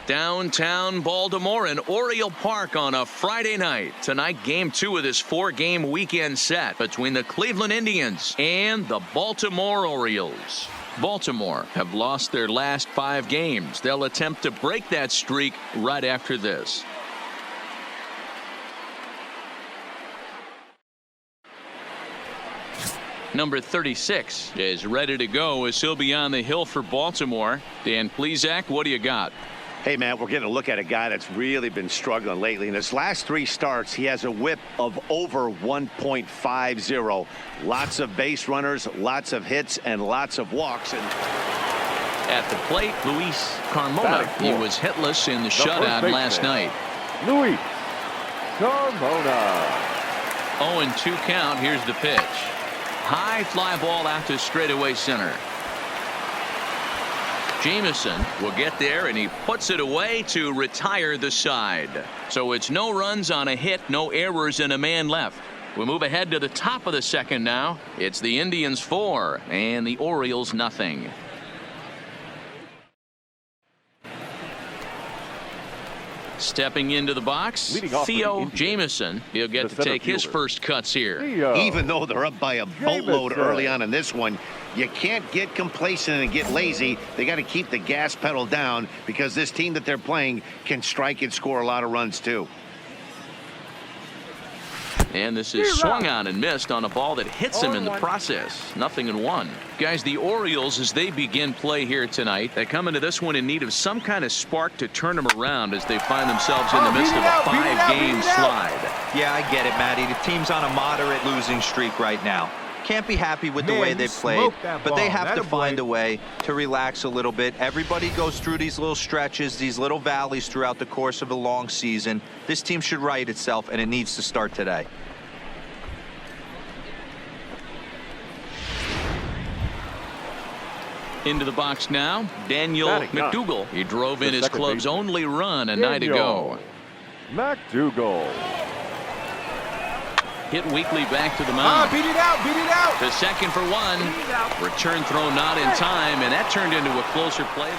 Downtown Baltimore and Oriole Park on a Friday night. Tonight, game 2 of this 4-game weekend set between the Cleveland Indians and the Baltimore Orioles. Baltimore have lost their last 5 games. They'll attempt to break that streak right after this. Number 36 is ready to go as he'll be on the hill for Baltimore. Dan Plesac, what do you got? Hey, man, we're getting a look at a guy that's really been struggling lately. In his last 3 starts, he has a whip of over 1.50. Lots of base runners, lots of hits, and lots of walks. And at the plate, Luis Carmona. He was hitless in the shutout last night. Luis Carmona. 0-2 count. Here's the pitch. High fly ball out to straightaway center. Jameson will get there, and he puts it away to retire the side. So it's no runs on a hit, no errors, and a man left. We'll move ahead to the top of the second now. It's the Indians 4 and the Orioles nothing. Stepping into the box, Theo Jameson. He'll get to take his first cuts here. Even though they're up by a boatload early on in this one, you can't get complacent and get lazy. They got to keep the gas pedal down because this team that they're playing can strike and score a lot of runs too. And this is swung on and missed on a ball that hits him in the process. 0-1. Guys, the Orioles, as they begin play here tonight, they come into this one in need of some kind of spark to turn them around as they find themselves in the midst of a 5-game slide. Yeah, I get it, Matty. The team's on a moderate losing streak right now. Can't be happy with the way they've played, but they have to find a way to relax a little bit. Everybody goes through these little stretches, these little valleys throughout the course of a long season. This team should right itself, and it needs to start today. Into the box now, Daniel McDougal. He drove in his club's only run a night ago. McDougal. Hit weakly back to the mound. Beat it out. To second for 1. Return throw not in time, and that turned into a closer play.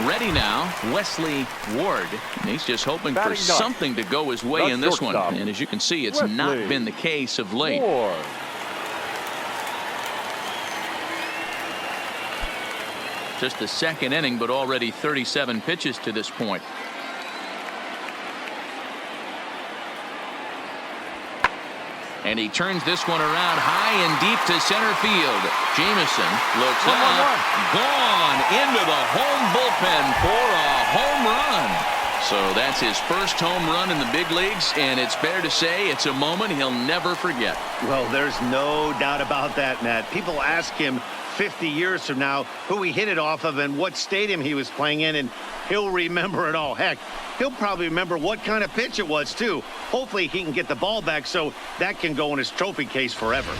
Ready now, Wesley Ward. And he's just hoping for something to go his way in this one. And as you can see, it's not been the case of late. Just the second inning, but already 37 pitches to this point. And he turns this one around high and deep to center field. Jameson looks up, gone into the home bullpen for a home run. So that's his first home run in the big leagues, and it's fair to say it's a moment he'll never forget. Well, there's no doubt about that, Matt. People ask him 50 years from now who he hit it off of and what stadium he was playing in, and he'll remember it all. Heck, he'll probably remember what kind of pitch it was too. Hopefully he can get the ball back so that can go in his trophy case forever.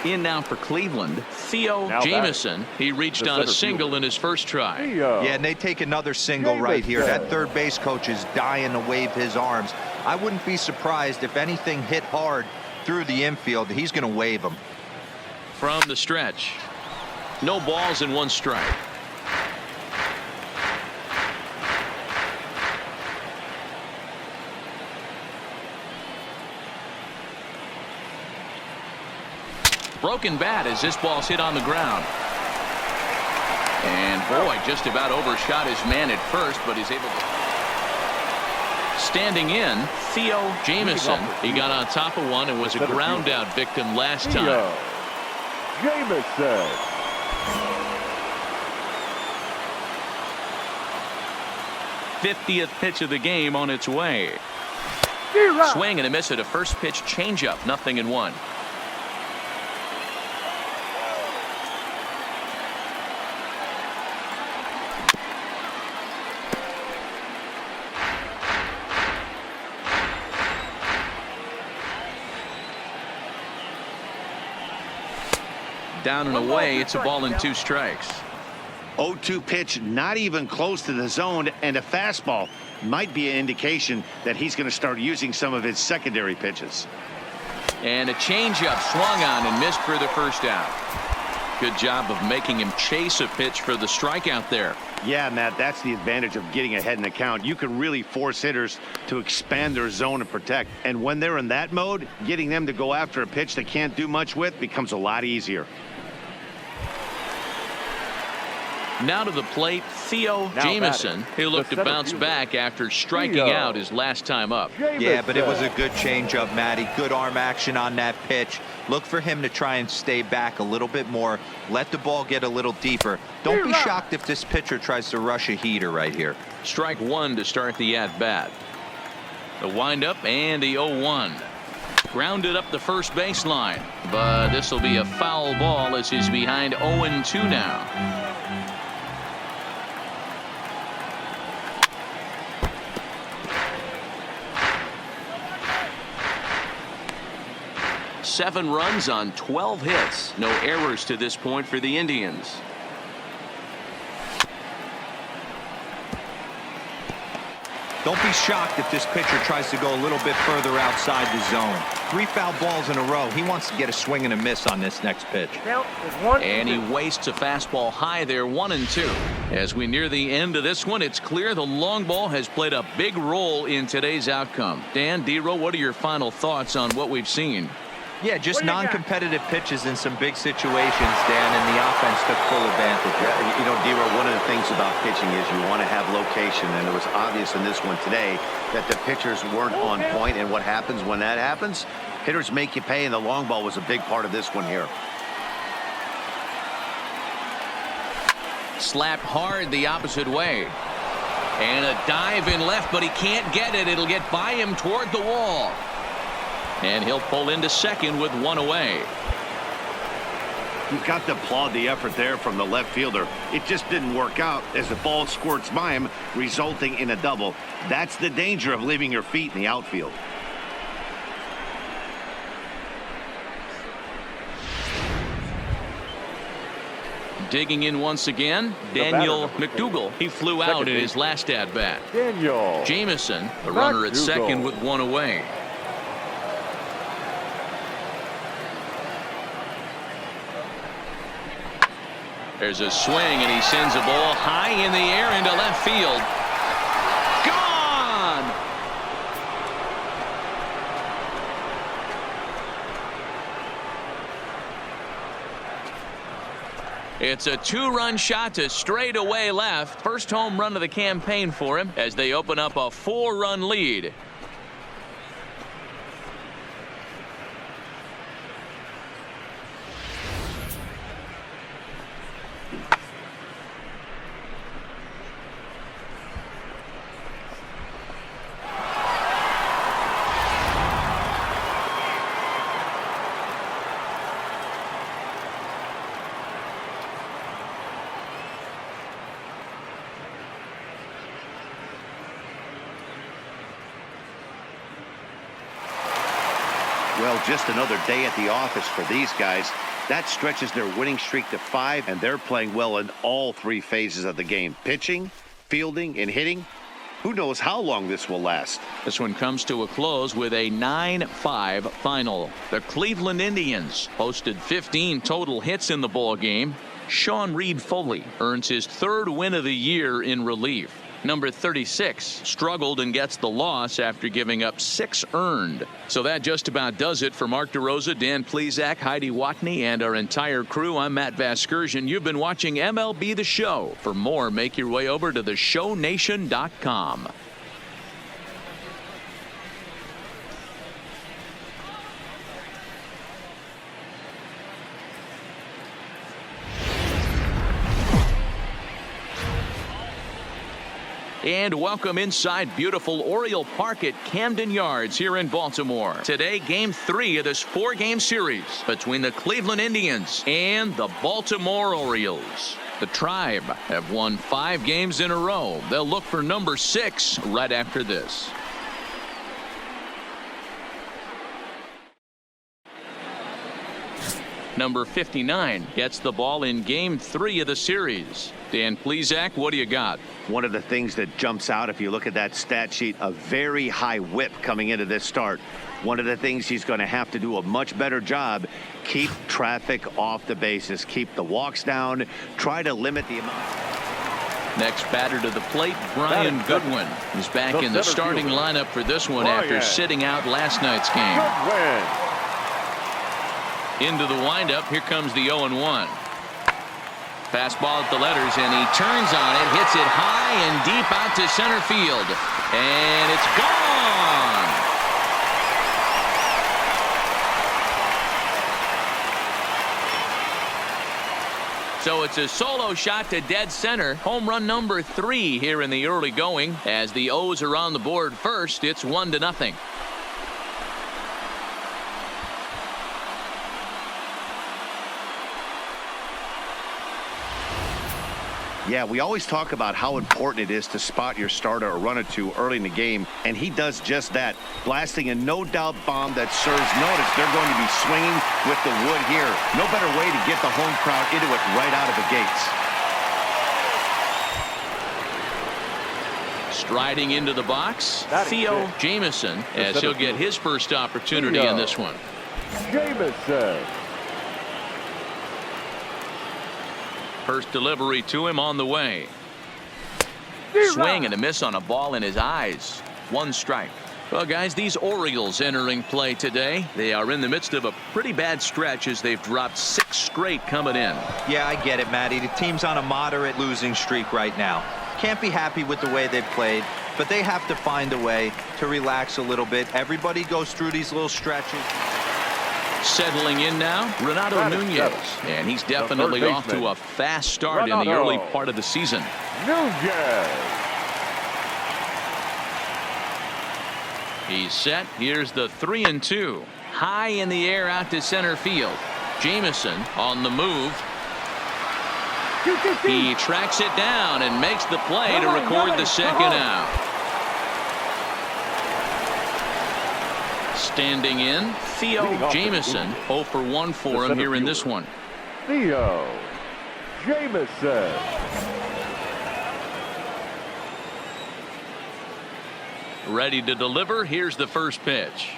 In now for Cleveland, Theo Jameson. He reached on a single in his first try. Yeah, and they take another single right here. That third base coach is dying to wave his arms. I wouldn't be surprised if anything hit hard through the infield. He's going to wave them. From the stretch, no balls and 1 strike. Broken bat as this ball's hit on the ground. And boy, just about overshot his man at first, but he's able to. Standing in, Theo Jameson. He got on top of one and was a ground out victim last time. Jameson. 50th pitch of the game on its way. Swing and a miss at a first pitch changeup. 0-1. Down and away. It's a ball and 2 strikes. 0-2 pitch, not even close to the zone, and a fastball might be an indication that he's going to start using some of his secondary pitches. And a changeup swung on and missed for the first out. Good job of making him chase a pitch for the strikeout there. Yeah, Matt, that's the advantage of getting ahead in the count. You can really force hitters to expand their zone and protect. And when they're in that mode, getting them to go after a pitch they can't do much with becomes a lot easier. Now to the plate, Theo Jamieson. He'll look to bounce back after striking out his last time up. Yeah, but it was a good changeup, Matty. Good arm action on that pitch. Look for him to try and stay back a little bit more. Let the ball get a little deeper. Don't be shocked if this pitcher tries to rush a heater right here. Strike 1 to start the at-bat. The windup and the 0-1. Grounded up the first baseline, but this will be a foul ball as he's behind 0-2 now. Seven runs on 12 hits. No errors to this point for the Indians. Don't be shocked if this pitcher tries to go a little bit further outside the zone. 3 foul balls in a row. He wants to get a swing and a miss on this next pitch. And he wastes a fastball high there, 1-2. As we near the end of this one, it's clear the long ball has played a big role in today's outcome. Dan, D-Row, what are your final thoughts on what we've seen? Yeah, just non-competitive pitches in some big situations, Dan, and the offense took full advantage. You know, D-Row, one of the things about pitching is you want to have location, and it was obvious in this one today that the pitchers weren't on point, and what happens when that happens? Hitters make you pay, and the long ball was a big part of this one here. Slapped hard the opposite way. And a dive in left, but he can't get it. It'll get by him toward the wall. And he'll pull into second with 1 away. You've got to applaud the effort there from the left fielder. It just didn't work out as the ball squirts by him, resulting in a double. That's the danger of leaving your feet in the outfield. Digging in once again, Daniel McDougal. He flew out in his last at-bat. Daniel Jamieson, the runner at second with 1 away. There's a swing, and he sends a ball high in the air into left field. Gone! It's a 2-run shot to straightaway left. First home run of the campaign for him as they open up a 4-run lead. Well, just another day at the office for these guys. That stretches their winning streak to 5, and they're playing well in all 3 phases of the game. Pitching, fielding, and hitting. Who knows how long this will last? This one comes to a close with a 9-5 final. The Cleveland Indians posted 15 total hits in the ball game. Sean Reed Foley earns his 3rd win of the year in relief. Number 36 struggled and gets the loss after giving up 6 earned. So that just about does it for Mark DeRosa, Dan Plesac, Heidi Watney, and our entire crew. I'm Matt Vasgersian. You've been watching MLB The Show. For more, make your way over to theshownation.com. And welcome inside beautiful Oriole Park at Camden Yards here in Baltimore. Today, Game 3 of this 4-game series between the Cleveland Indians and the Baltimore Orioles. The Tribe have won 5 games in a row. They'll look for number 6 right after this. Number 59 gets the ball in Game 3 of the series. Dan Plesac, what do you got? One of the things that jumps out if you look at that stat sheet, a very high whip coming into this start. One of the things he's going to have to do a much better job, keep traffic off the bases, keep the walks down, try to limit the amount. Next batter to the plate, Brian Goodwin. He's back in the starting lineup for this one after sitting out last night's game. Into the windup, here comes the 0-1. Fastball at the letters, and he turns on it, hits it high and deep out to center field. And it's gone! So it's a solo shot to dead center. Home run number 3 here in the early going. As the O's are on the board first, it's 1-0. Yeah, we always talk about how important it is to spot your starter or run it to early in the game, and he does just that, blasting a no-doubt bomb that serves notice. They're going to be swinging with the wood here. No better way to get the home crowd into it right out of the gates. Striding into the box, Theo Jamieson, as he'll get his first opportunity in this one. Jamieson. First delivery to him on the way. Swing and a miss on a ball in his eyes. 1 strike. Well, guys, these Orioles entering play today. They are in the midst of a pretty bad stretch as they've dropped 6 straight coming in. Yeah, I get it, Matty. The team's on a moderate losing streak right now. Can't be happy with the way they've played, but they have to find a way to relax a little bit. Everybody goes through these little stretches. Settling in now, Renato Nunez, and he's definitely off to a fast start in the early part of the season. Nunez. He's set. Here's the 3-2. High in the air out to center field. Jamieson on the move. He tracks it down and makes the play to record the second out. Standing in, Theo Jamieson. 0 for 1 for him here in this one. Theo Jamieson. Ready to deliver. Here's the first pitch.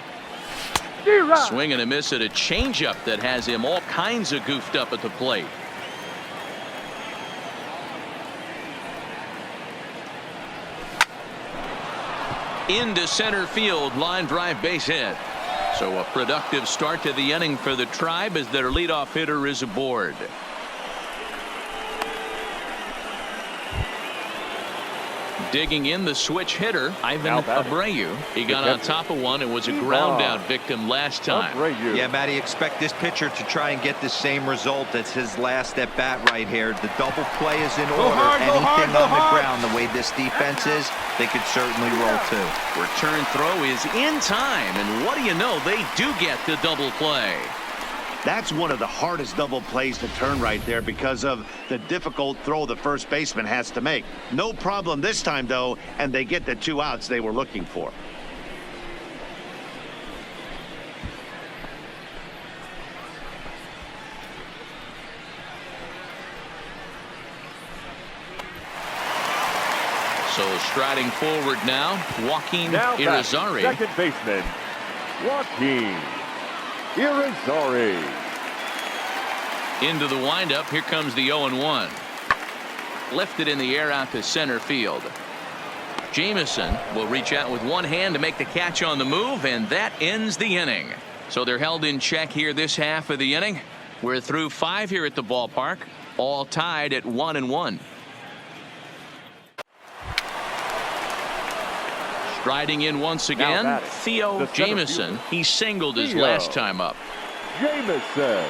Swing and a miss at a changeup that has him all kinds of goofed up at the plate. Into center field, line drive, base hit. So a productive start to the inning for the Tribe as their leadoff hitter is aboard. Digging in the switch hitter, Ivan Abreu. He got on top of one and was a ground out victim last time. Yeah, Matty, expect this pitcher to try and get the same result as his last at bat right here. The double play is in order. Anything on the ground, the way this defense is, they could certainly roll too. Return throw is in time, and what do you know, they do get the double play. That's one of the hardest double plays to turn right there because of the difficult throw the first baseman has to make. No problem this time, though, and they get the 2 outs they were looking for. So striding forward now, Joaquin Irizarry. Second baseman, Joaquin Irizarry. Into the windup, here comes the 0-1. Lifted in the air out to center field. Jamieson will reach out with one hand to make the catch on the move, and that ends the inning. So they're held in check here this half of the inning. We're through 5 here at the ballpark, all tied at 1-1. Striding in once again, Theo Jamieson. He singled his last time up. Jamieson.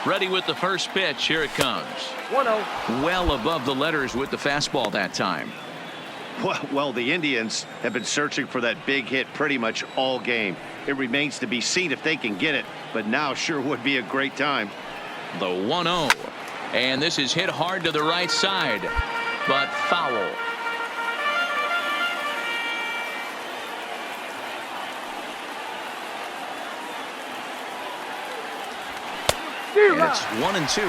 Ready with the first pitch. Here it comes. 1-0. Well above the letters with the fastball that time. Well, the Indians have been searching for that big hit pretty much all game. It remains to be seen if they can get it, but now sure would be a great time. The 1-0. And this is hit hard to the right side, but foul. And it's 1-2.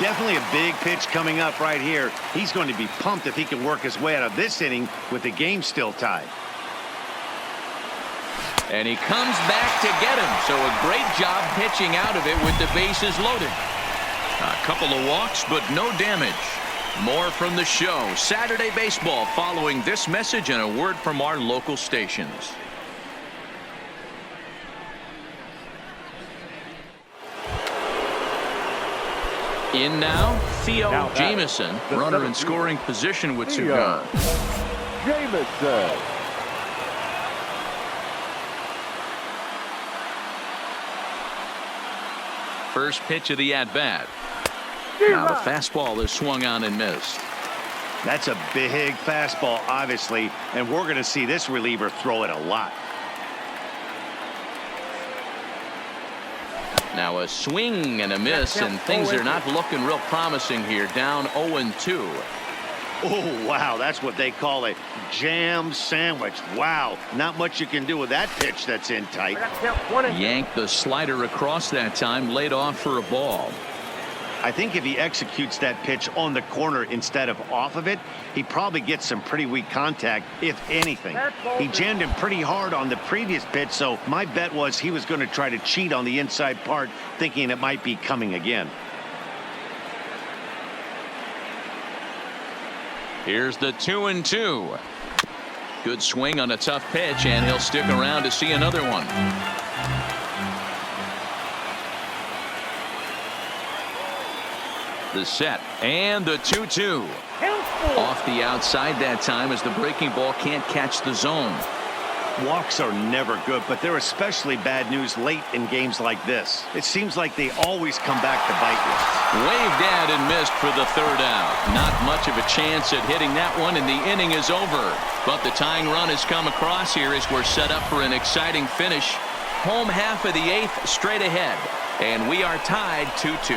Definitely a big pitch coming up right here. He's going to be pumped if he can work his way out of this inning with the game still tied. And he comes back to get him. So a great job pitching out of it with the bases loaded. A couple of walks, but no damage. More from the show. Saturday Baseball following this message and a word from our local stations. In now, Theo Jamison, runner in scoring position with two gone. Jamison. First pitch of the at-bat. Now the fastball is swung on and missed. That's a big fastball, obviously, and we're going to see this reliever throw it a lot. Now a swing and a miss, and things are not looking real promising here. Down 0-2. Oh, wow, that's what they call a jam sandwich. Wow, not much you can do with that pitch that's in tight. Yanked the slider across that time, laid off for a ball. I think if he executes that pitch on the corner instead of off of it, he probably gets some pretty weak contact, if anything. He jammed him pretty hard on the previous pitch, so my bet was he was going to try to cheat on the inside part, thinking it might be coming again. Here's the 2-2. Good swing on a tough pitch, and he'll stick around to see another one. The set and the 2-2. Off the outside that time as the breaking ball can't catch the zone. Walks are never good, but they're especially bad news late in games like this. It seems like they always come back to bite you. Waved at and missed for the third out. Not much of a chance at hitting that one, and the inning is over. But the tying run has come across here as we're set up for an exciting finish. Home half of the eighth straight ahead, and we are tied 2-2.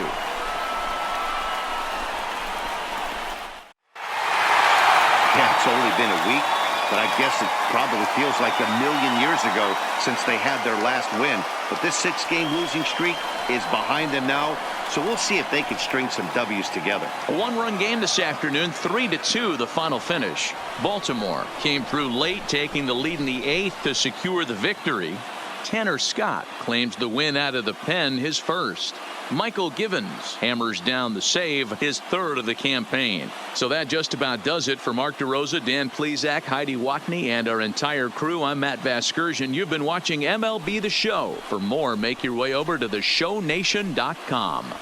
Yeah, it's only been a week, but I guess it probably feels like a million years ago since they had their last win. But this 6-game losing streak is behind them now, so we'll see if they can string some W's together. A one-run game this afternoon, 3-2 the final finish. Baltimore came through late, taking the lead in the eighth to secure the victory. Tanner Scott claims the win out of the pen, his first. Michael Givens hammers down the save, his third of the campaign. So that just about does it for Mark DeRosa, Dan Plesac, Heidi Watney, and our entire crew. I'm Matt Vasgersian. You've been watching MLB The Show. For more, make your way over to theshownation.com.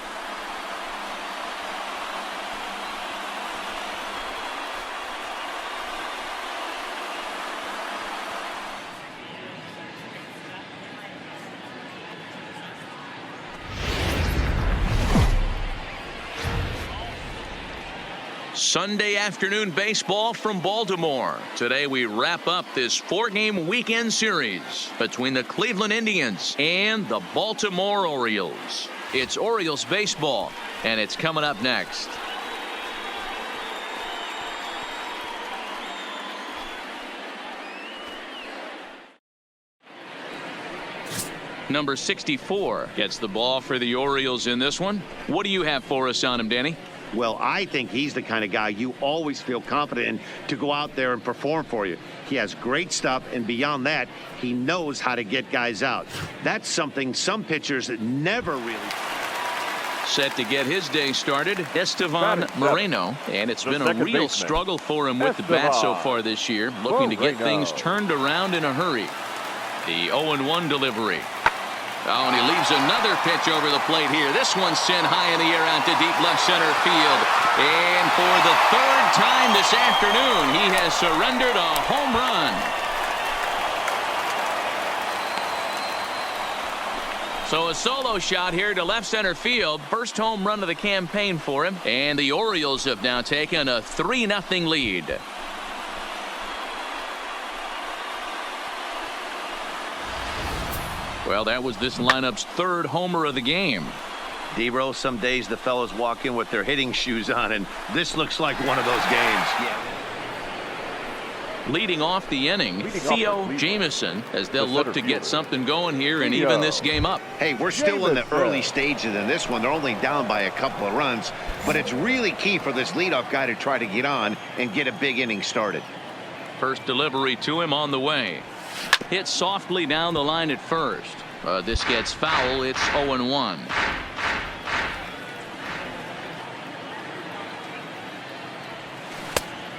Sunday afternoon baseball from Baltimore. Today we wrap up this 4-game weekend series between the Cleveland Indians and the Baltimore Orioles. It's Orioles baseball, and it's coming up next. Number 64 gets the ball for the Orioles in this one. What do you have for us on him, Danny? Well, I think he's the kind of guy you always feel confident in to go out there and perform for you. He has great stuff, and beyond that, he knows how to get guys out. That's something some pitchers never really. Set to get his day started, Estevan Moreno, and it's been a real struggle for him with the bat so far this year, looking to get things turned around in a hurry. The 0-1 delivery. Oh, and he leaves another pitch over the plate here. This one's sent high in the air out to deep left center field. And for the third time this afternoon, he has surrendered a home run. So a solo shot here to left center field. First home run of the campaign for him. And the Orioles have now taken a 3-0 lead. Well, that was this lineup's third homer of the game. D-Row, some days the fellas walk in with their hitting shoes on, and this looks like one of those games. Leading off the inning, Theo Jamieson, as they'll look to get something going here and Theo. even this game up. Hey, we're still in the early stages in this one. They're only down by a couple of runs, but it's really key for this leadoff guy to try to get on and get a big inning started. First delivery to him on the way. Hit softly down the line at first. This gets foul. It's 0-1.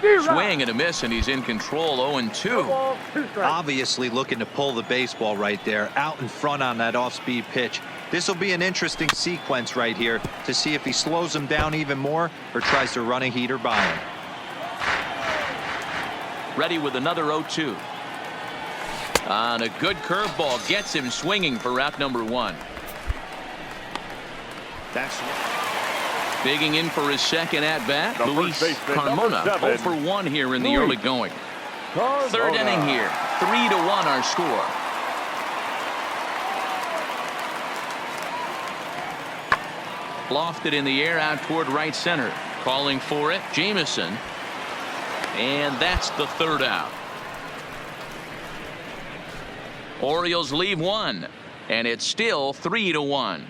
Swing and a miss, and he's in control. 0-2. Obviously looking to pull the baseball right there, out in front on that off-speed pitch. This will be an interesting sequence right here to see if he slows him down even more or tries to run a heater by him. Ready with another 0-2. On a good curveball, gets him swinging for out number 1. That's Digging in for his second at-bat, Luis baseman, Carmona, number 7. 0 for 1 here in the Luis early going. Carmona. Third inning here, 3-1 our score. Lofted in the air out toward right center. Calling for it, Jamieson. And that's the third out. Orioles leave 1, and it's still 3-1.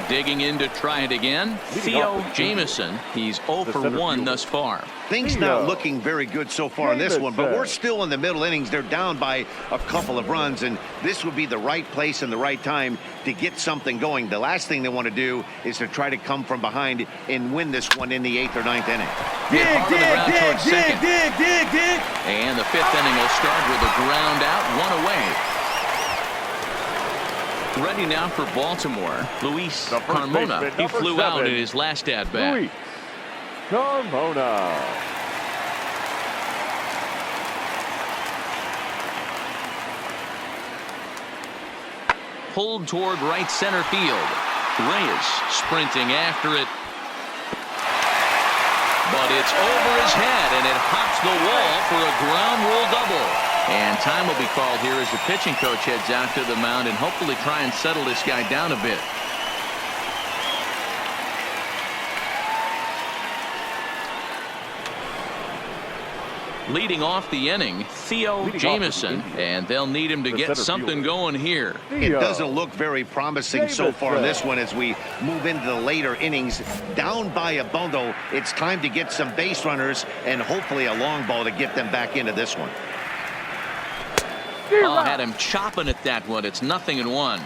Digging in to try it again, Theo Jamieson. He's 0 for 1 thus far. Things not looking very good so far in this one, but we're still in the middle innings. They're down by a couple of runs, and this would be the right place and the right time to get something going. The last thing they want to do is to try to come from behind and win this one in the 8th or 9th inning. Dig. And the 5th inning will start with a ground out, 1 away. Ready now for Baltimore, Luis Carmona. He flew out in his last at-bat. Luis Carmona. Pulled toward right center field. Reyes sprinting after it. But it's over his head, and it hops the wall for a ground rule double. And time will be called here as the pitching coach heads out to the mound and hopefully try and settle this guy down a bit. Leading off the inning, Theo Jamieson, and they'll need him to get something going here. It doesn't look very promising so far in this one as we move into the later innings. Down by a bundle, it's time to get some base runners and hopefully a long ball to get them back into this one. Oh, had him chopping at that one. It's 0-1.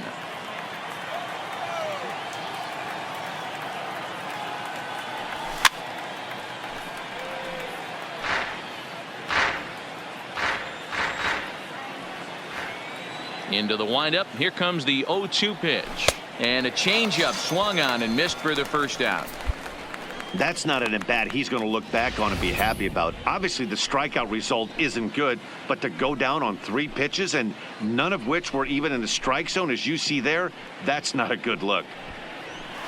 Into the windup. Here comes the 0-2 pitch. And a changeup swung on and missed for the first out. That's not an at-bat he's going to look back on and be happy about. Obviously, the strikeout result isn't good, but to go down on 3 pitches and none of which were even in the strike zone, as you see there, that's not a good look.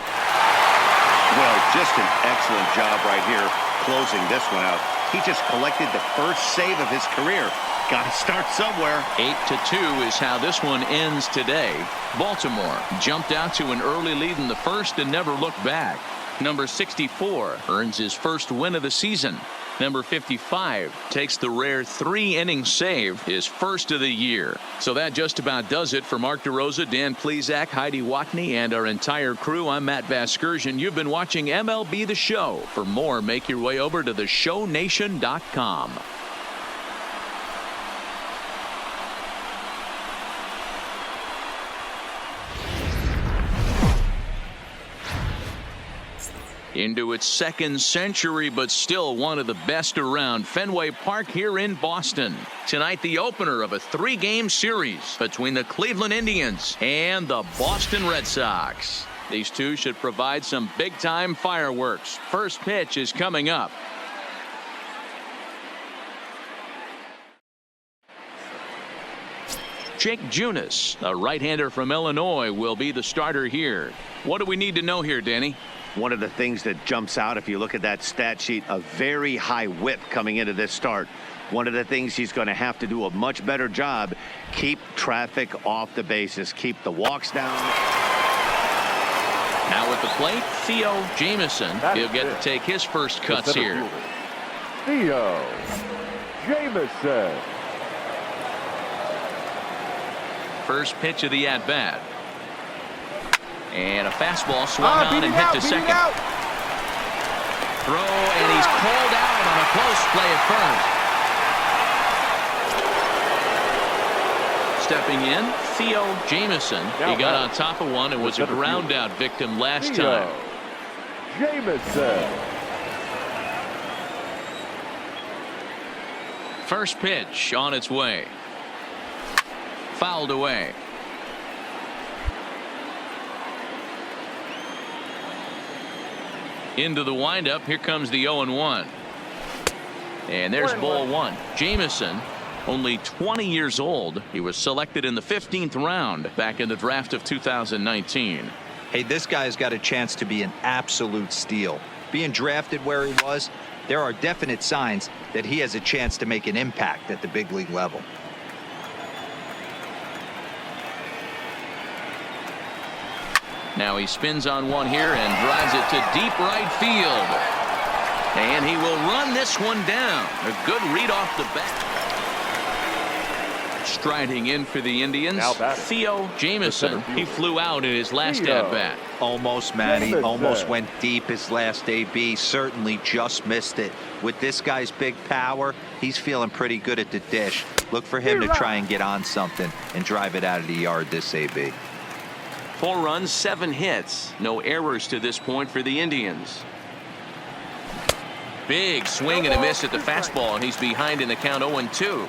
Well, just an excellent job right here closing this one out. He just collected the first save of his career. Got to start somewhere. 8-2 is how this one ends today. Baltimore jumped out to an early lead in the first and never looked back. Number 64 earns his first win of the season. Number 55 takes the rare 3-inning save, his first of the year. So that just about does it for Mark DeRosa, Dan Plesac, Heidi Watney, and our entire crew. I'm Matt Vasgersian. You've been watching MLB The Show. For more, make your way over to theshownation.com. Into its second century, but still one of the best around. Fenway Park here in Boston. Tonight, the opener of a 3-game series between the Cleveland Indians and the Boston Red Sox. These two should provide some big-time fireworks. First pitch is coming up. Jake Junis, a right-hander from Illinois, will be the starter here. What do we need to know here, Danny? One of the things that jumps out if you look at that stat sheet, a very high whip coming into this start. One of the things he's going to have to do a much better job, keep traffic off the bases, keep the walks down. Now at the plate, Theo Jamieson. He'll get to take his first cuts here. Theo Jamieson. First pitch of the at-bat. And a fastball swung on and hit to second. Throw, and he's called out on a close play at first. Stepping in, Theo Jamieson. He got on top of one and was a ground out victim last time. Jamieson. First pitch on its way. Fouled away. Into the windup. Here comes the 0-1. And there's ball one. Jamieson, only 20 years old. He was selected in the 15th round back in the draft of 2019. Hey, this guy's got a chance to be an absolute steal. Being drafted where he was, there are definite signs that he has a chance to make an impact at the big league level. Now he spins on one here and drives it to deep right field. And he will run this one down. A good read off the bat. Striding in for the Indians, Theo Jamieson. He flew out in his last at-bat. Almost, Matty. Almost went deep his last AB. Certainly just missed it. With this guy's big power, he's feeling pretty good at the dish. Look for him to try and get on something and drive it out of the yard this AB. 4 runs, 7 hits. No errors to this point for the Indians. Big swing and a miss at the fastball, and he's behind in the count 0-2.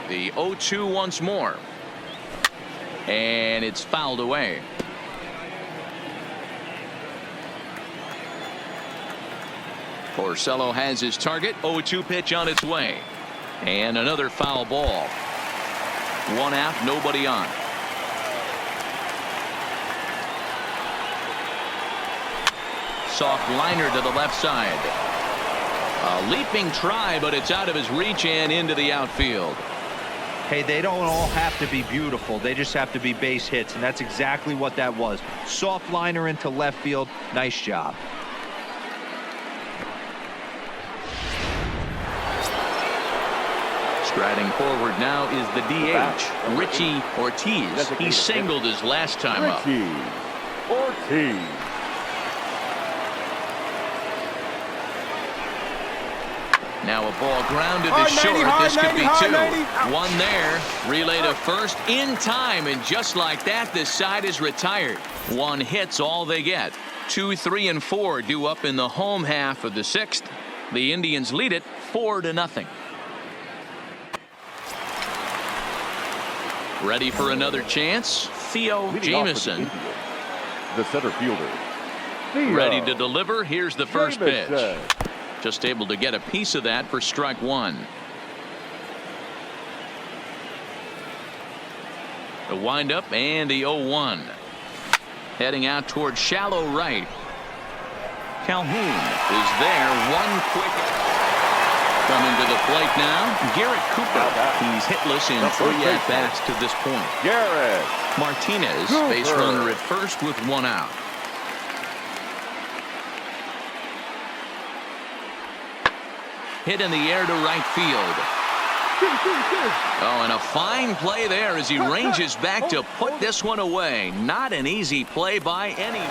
The 0-2 once more. And it's fouled away. Porcello has his target. 0-2 pitch on its way. And another foul ball. 1 out, nobody on. Soft liner to the left side. A leaping try, but it's out of his reach and into the outfield. Hey, they don't all have to be beautiful. They just have to be base hits, and that's exactly what that was. Soft liner into left field. Nice job. Striding forward now is the DH, Richie Ortiz. He singled his last time up. Ortiz. Now a ball grounded to short. This could be 2. 1 there. Relay to first in time, and just like that, this side is retired. 1 hit's all they get. 2, 3, and 4 due up in the home half of the 6th. The Indians lead it 4-0. Ready for another chance? Theo Jamieson. The center fielder. Ready to deliver. Here's the first pitch. Just able to get a piece of that for strike 1. The windup and the 0-1. Heading out towards shallow right. Calhoun is there. 1 quick. Coming to the plate now, Garrett Cooper. He's hitless in 3 at-bats to this point. Garrett Martinez, Cooper. base runner at first with 1 out. Hit in the air to right field. Oh, and a fine play there as he ranges back to put this one away. Not an easy play by any.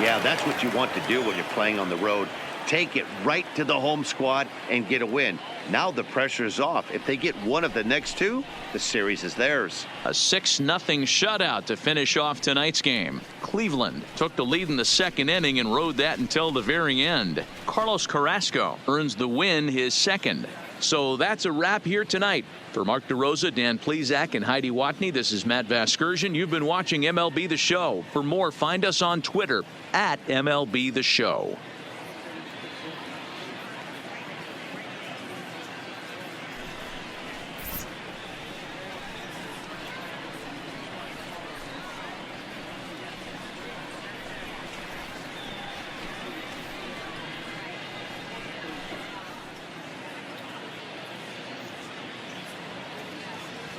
Yeah, that's what you want to do when you're playing on the road. Take it right to the home squad and get a win. Now the pressure is off. If they get one of the next 2, the series is theirs. A 6-0 shutout to finish off tonight's game. Cleveland took the lead in the 2nd inning and rode that until the very end. Carlos Carrasco earns the win, his 2nd. So that's a wrap here tonight. For Mark DeRosa, Dan Plezak, and Heidi Watney, this is Matt Vasgersian. You've been watching MLB The Show. For more, find us on Twitter at MLB The Show.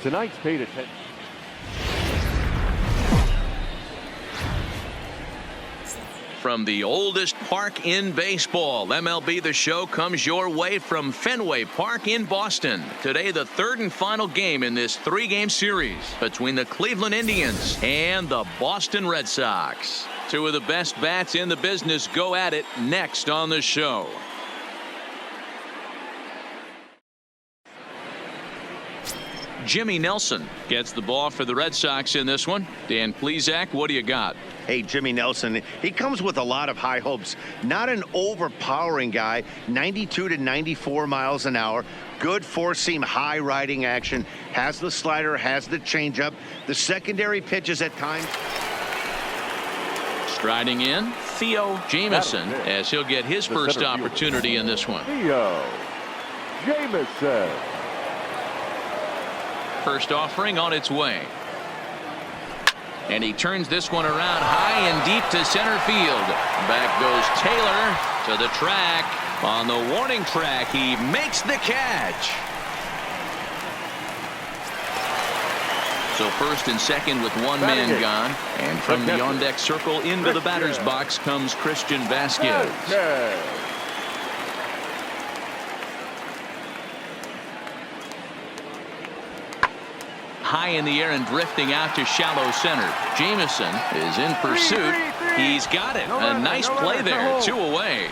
Tonight's paid attention. From the oldest park in baseball, MLB The Show comes your way from Fenway Park in Boston. Today, the third and final game in this three-game series between the Cleveland Indians and the Boston Red Sox. Two of the best bats in the business go at it next on the show. Jimmy Nelson gets the ball for the Red Sox in this one. Dan Plezak, what do you got? Hey, Jimmy Nelson, he comes with a lot of high hopes. Not an overpowering guy, 92 to 94 miles an hour. Good four-seam high riding action. Has the slider, has the changeup. The secondary pitches at times. Striding in, Theo Jamieson, as he'll get his first opportunity in this one. Theo Jamieson. First offering on its way. And he turns this one around high and deep to center field. Back goes Taylor to the track. On the warning track, he makes the catch. So first and second with one man gone. And from the on-deck circle into the batter's box comes Christian Vasquez. High in the air and drifting out to shallow center. Jamieson is in pursuit. He's got it. A nice play there. Two away.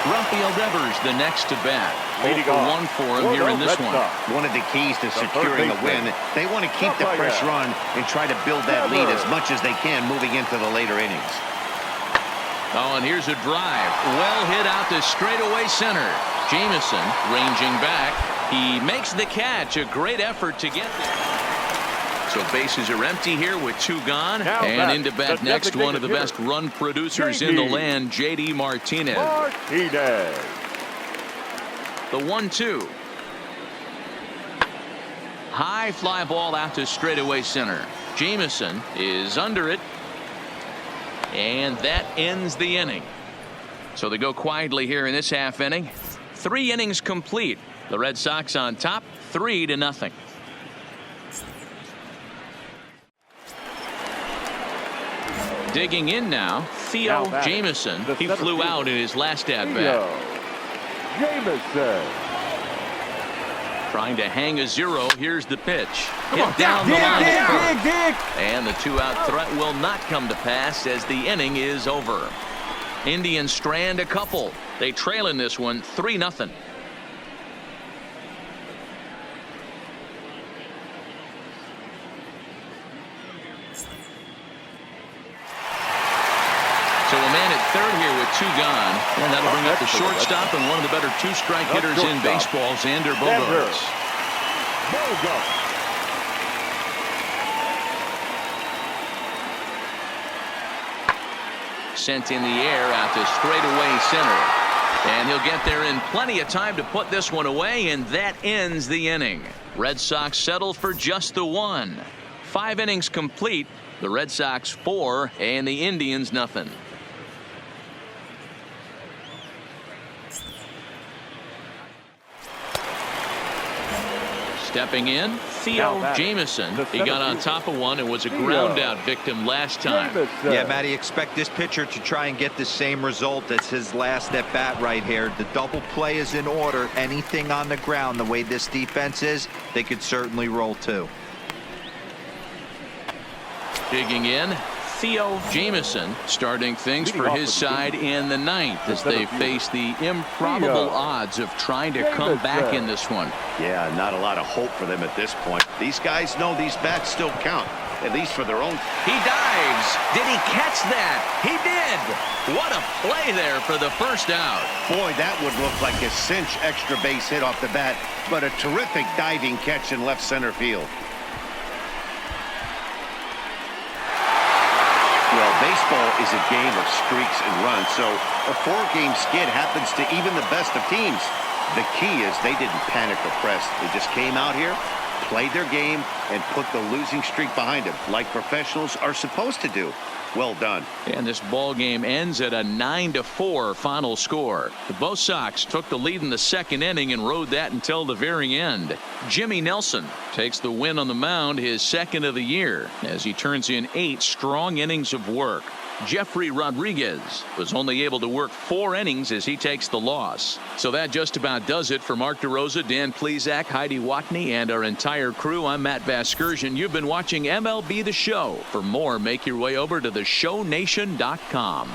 Rafael Devers the next to bat. 0 for 1 for him here in this one. One of the keys to securing a win. They want to keep the fresh run and try to build that lead as much as they can moving into the later innings. Oh, and here's a drive. Well hit out to straightaway center. Jamieson ranging back. He makes the catch. A great effort to get there. So bases are empty here with two gone. And into bat next, one of the best run producers in the land, J.D. Martinez. The 1-2. High fly ball out to straightaway center. Jamieson is under it. And that ends the inning. So they go quietly here in this half inning. 3 innings complete. The Red Sox on top, 3-0. Digging in now, Theo Jamieson. He flew out in his last at-bat. Jamieson. Trying to hang a 0. Here's the pitch. Hit down the line at first. And the 2-out threat will not come to pass as the inning is over. Indians strand a couple. They trail in this one 3-0. So a man at third here with 2 gone. And that'll bring up the shortstop and one of the better 2-strike hitters in baseball, Xander Bogaerts. Sent in the air out to straightaway center. And he'll get there in plenty of time to put this one away, and that ends the inning. Red Sox settle for just the 1. 5 innings complete. The Red Sox 4 and the Indians nothing. Stepping in, Theo Jamieson. He got on top of one and was a ground out victim last time. Yeah, Matty, expect this pitcher to try and get the same result as his last at bat right here. The double play is in order. Anything on the ground, the way this defense is, they could certainly roll too. Digging in, Theo Jamieson starting things for his side in the 9th as they face the improbable odds of trying to come back in this one. Yeah, not a lot of hope for them at this point. These guys know these bats still count. at least for their own. He dives. Did he catch that? He did. What a play there for the first out. Boy, that would look like a cinch extra base hit off the bat, but a terrific diving catch in left center field. Well, baseball is a game of streaks and runs, so a 4-game skid happens to even the best of teams. The key is they didn't panic or press. They just came out here, played their game, and put the losing streak behind them, like professionals are supposed to do. Well done. And this ball game ends at a 9-4 final score. The Bo Sox took the lead in the second inning and rode that until the very end. Jimmy Nelson takes the win on the mound, his second of the year, as he turns in 8 strong innings of work. Jeffrey Rodriguez was only able to work 4 innings as he takes the loss. So that just about does it for Mark DeRosa, Dan Plesac, Heidi Watney, and our entire crew. I'm Matt Vasgersian. You've been watching MLB The Show. For more, make your way over to theshownation.com.